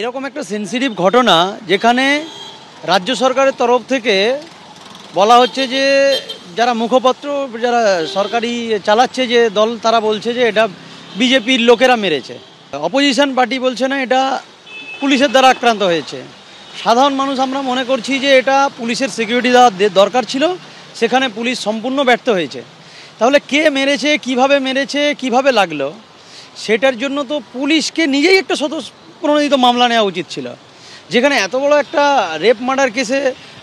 এরকম একটা সেন্সিটিভ ঘটনা যেখানে রাজ্য সরকারের তরফ থেকে বলা হচ্ছে যে যারা মুখপত্র যারা সরকারি চালাচ্ছে যে দল তারা বলছে যে এটা বিজেপির লোকেরা মেরেছে, অপোজিশন পার্টি বলছে না এটা পুলিশের দ্বারা আক্রান্ত হয়েছে। সাধারণ মানুষ আমরা মনে করছি যে এটা পুলিশের সিকিউরিটি দেওয়ার দরকার ছিল, সেখানে পুলিশ সম্পূর্ণ ব্যর্থ হয়েছে। তাহলে কে মেরেছে, কিভাবে মেরেছে, কিভাবে লাগলো, সেটার জন্য তো পুলিশকে নিজেই একটা স্বতঃপ্রণোদিত মামলা নেওয়া উচিত ছিল। যেখানে এত বড় একটা রেপ মার্ডার কেসে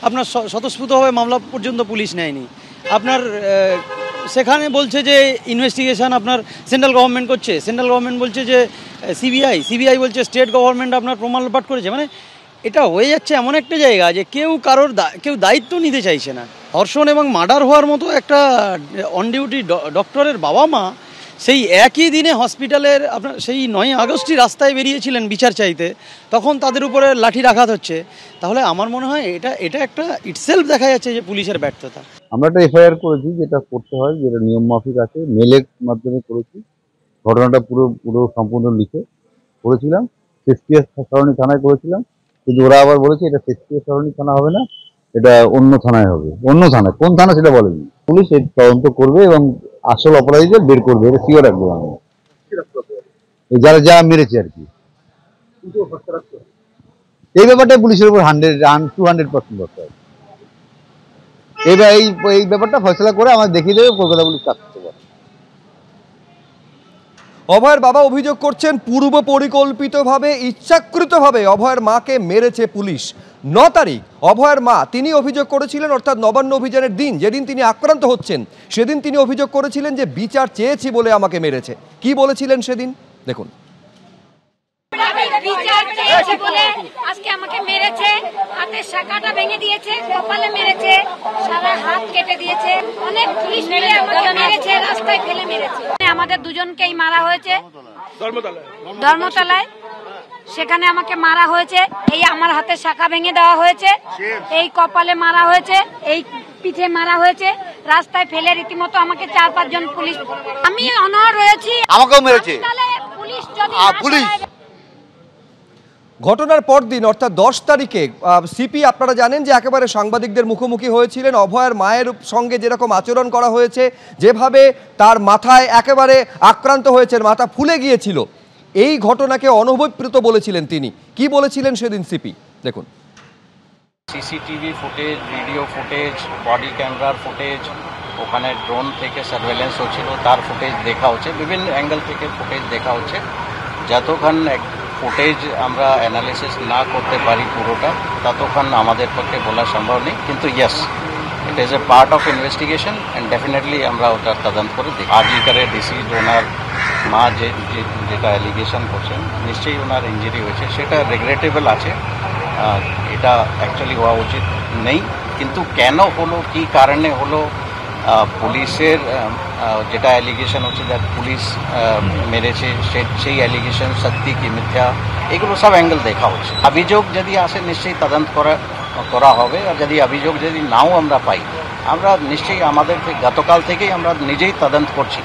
আপনার স্বতঃস্ফূর্তভাবে মামলা পর্যন্ত পুলিশ নেয়নি। আপনার সেখানে বলছে যে ইনভেস্টিগেশন আপনার সেন্ট্রাল গভর্নমেন্ট করছে, সেন্ট্রাল গভর্নমেন্ট বলছে যে সিবিআই বলছে স্টেট গভর্নমেন্ট আপনার প্রমাণ লোপাট করেছে। মানে এটা হয়ে যাচ্ছে এমন একটা জায়গা যে কেউ দায়িত্ব নিতে চাইছে না। ধর্ষণ এবং মার্ডার হওয়ার মতো একটা অন ডিউটি ডক্টরের বাবা মা সেই একই দিনে হসপিটালের আপনার সেই 9 আগস্টই রাস্তায় বেরিয়েছিলেন বিচার চাইতে, তখন তাদের উপরে লাঠির আঘাত হচ্ছে। তাহলে আমার মনে হয় এটা একটা ইটসেলফ দেখা যাচ্ছে যে পুলিশের ব্যর্থতা। আমরা একটা এফআইআর করেছি, যেটা করতে হয়, যেটা নিয়ম মাফিক আছে, মেলের মাধ্যমে করেছি। ঘটনাটা পুরো সম্পূর্ণ লিখে করেছিলাম, শেষকিয়া সরণি থানায় করেছিলাম। কিন্তু ওরা আবার বলেছে এটা শেষকিয়া সরণি থানা হবে না, এটা অন্য থানায় হবে। অন্য থানায়, কোন থানা সেটা বলেনি। পুলিশ এর তদন্ত করবে এবং আসল অপরাধীদের বের করবে, এটা শিওর রাখবো আমি। যারা যা মেরেছে আর কি, এই ব্যাপারটা পুলিশের উপর 200% করতে হবে। এবার এই ব্যাপারটা ফয়সলা করে আমাদের দেখিয়ে দেবে কলকাতা পুলিশ কাজ করতে পারে। অভয়ের বাবা অভিযোগ করছেন পূর্ব পরিকল্পিতভাবে ইচ্ছাকৃতভাবে অভয়ের মাকে মেরেছে পুলিশ। 9 তারিখ অভয়ের মা তিনি অভিযোগ করেছিলেন, অর্থাৎ নবান্ন অভিযানের দিন যেদিন তিনি আক্রান্ত হচ্ছেন সেদিন তিনি অভিযোগ করেছিলেন যে বিচার চেয়েছি বলে আমাকে মেরেছে। কি বলেছিলেন সেদিন দেখুন। বিচার চেয়েছি বলে আজকে আমাকে মেরেছে, হাতের শাখাটা ভেঙে দিয়েছে, কপালে মেরেছে, সারা হাত কেটে দিয়েছে। অনেক পুলিশ মিলে আমাকে মেরেছে, রাস্তায় ফেলে মেরেছে। আমাদের দুজনকেই মারা হয়েছে ধর্মতলায়, সেখানে আমাকে মারা হয়েছে। এই আমার হাতের শাখা ভেঙে দেওয়া হয়েছে, এই কপালে মারা হয়েছে, এই পিঠে মারা হয়েছে, রাস্তায় ফেলে রীতিমতো আমাকে 4-5 জন পুলিশ। আমি অনড় রয়েছি, আমাকেও মেরেছে পুলিশ। পুলিশ ঘটনার পর দিন অর্থাৎ 10 তারিখে সিপি আপনারা জানেন যে একেবারে সাংবাদিকদের মুখোমুখি হয়েছিলেন। অভয়ের মায়ের সঙ্গে যেরকম আচরণ করা হয়েছে, যেভাবে তার মাথায় একেবারে আক্রান্ত হয়েছে, মাথা ফুলে গিয়েছিল, এই ঘটনাকে অনভিপ্রেত বলেছিলেন তিনি। কি বলেছিলেন সেদিন সিপি দেখুন। CCTV footage, video footage, body ক্যামেরার ফুটেজ, ওখানে ড্রোন থেকে সার্ভেলেন্স হচ্ছিল তার ফুটেজ দেখা হচ্ছে, বিভিন্ন অ্যাঙ্গেল থেকে ফুটেজ দেখা হচ্ছে। যতক্ষণ ফুটেজ আমরা অ্যানালিসিস না করতে পারি পুরোটা, ততক্ষণ আমাদের পক্ষে বলা সম্ভব নেই। কিন্তু yes, it is a part of investigation and definitely আমরা ওটার তদন্ত করে দেখি। আজকারে ডিসিজ ওনার মা যেটা অ্যালিগেশন করছেন, নিশ্চয়ই ওনার ইঞ্জুরি হয়েছে, সেটা রেগ্রেটেবল আছে। এটা অ্যাকচুয়ালি হওয়া উচিত নেই, কিন্তু কেন হলো, কী কারণে হলো, পুলিশের যেটা অ্যালিগেশন হচ্ছে যে পুলিশ মেরেছে, সেই অ্যালিগেশন সত্যি কি মিথ্যা, এগুলো সব অ্যাঙ্গেল দেখা হচ্ছে। অভিযোগ যদি আসে নিশ্চয়ই তদন্ত করা হবে, আর যদি অভিযোগ যদি নাও আমরা পাই, আমরা নিশ্চয়ই আমাদের গতকাল থেকেই আমরা নিজেই তদন্ত করছি।